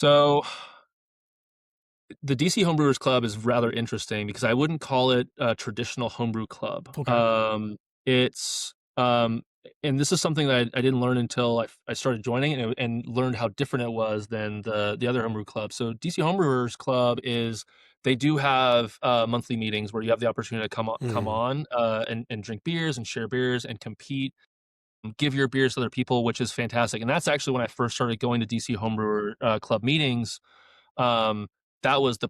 So the DC Homebrewers Club is rather interesting because I wouldn't call it a traditional homebrew club. Okay. It's and this is something that I didn't learn until I started joining and learned how different it was than the other homebrew club. So DC Homebrewers Club is they do have monthly meetings where you have the opportunity to come Mhm. on and drink beers and share beers and compete, give your beers to other people, which is fantastic. And that's actually when I first started going to DC Homebrewer Club meetings. um, that was the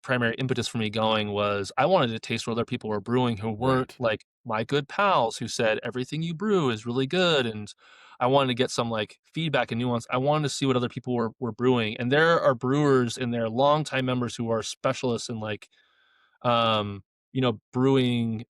primary impetus for me going was I wanted to taste what other people were brewing who weren't Right. like my good pals who said everything you brew is really good, and I wanted to get some like feedback and nuance. I wanted to see what other people were brewing, and there are brewers and there are longtime members who are specialists in like um, brewing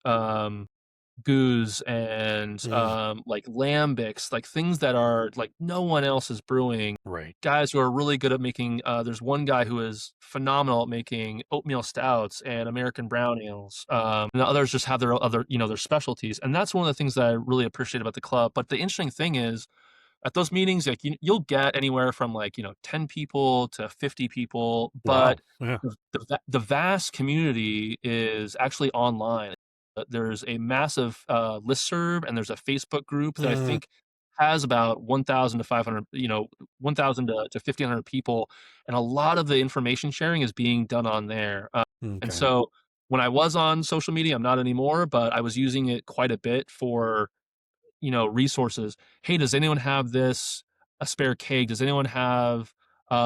goose and Mm. like lambics, like things that are like no one else is brewing. Right. Guys who are really good at making. There's one guy who is phenomenal at making oatmeal stouts and American brown ales. And the others just have their other, their specialties, and that's one of the things that I really appreciate about the club. But the interesting thing is at those meetings, like you'll get anywhere from like 10 people to 50 people, Wow. but Yeah. the vast community is actually online. There's a massive listserv and there's a Facebook group that I Mm. think has about 1,000 to 500, 1,000 to 1,500 people, and a lot of the information sharing is being done on there. And Okay. so when I was on social media, I'm not anymore, but I was using it quite a bit for resources. Hey, does anyone have this a spare keg? Does anyone have uh,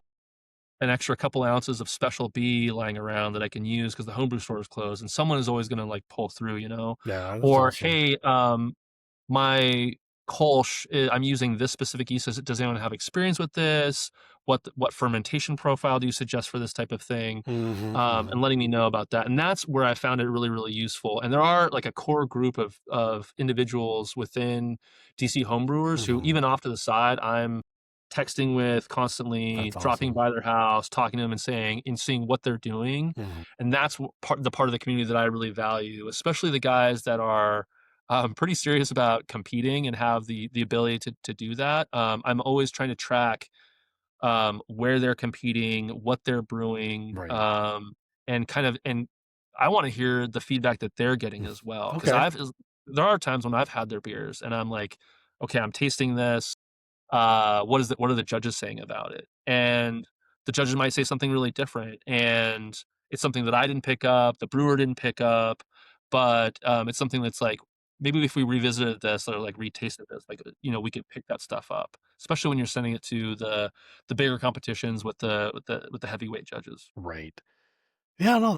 an extra couple ounces of special B lying around that I can use because the homebrew store is closed? And someone is always going to like pull through, Yeah, that's or awesome. hey, my Kolsch, I'm using this specific yeast. Does anyone have experience with this? What fermentation profile do you suggest for this type of thing? Mhm, mhm. And letting me know about that. And that's where I found it really, really useful. And there are like a core group of individuals within DC homebrewers who, Mhm. even off to the side, I'm texting with constantly, That's dropping awesome. by their house, talking to them and seeing what they're doing. Mhm. And that's the part of the community that I really value, especially the guys that are pretty serious about competing and have the ability to do that. I'm always trying to track where they're competing, what they're brewing, Right. and I want to hear the feedback that they're getting Mm. as well. Because Okay. there are times when I've had their beers and I'm like, okay, I'm tasting this. What are the judges saying about it? And the judges might say something really different, and it's something that I didn't pick up, the brewer didn't pick up, but it's something that's like maybe if we revisited this or like retasted this, like we could pick that stuff up, especially when you're sending it to the bigger competitions with the heavyweight judges. Right. Yeah, no,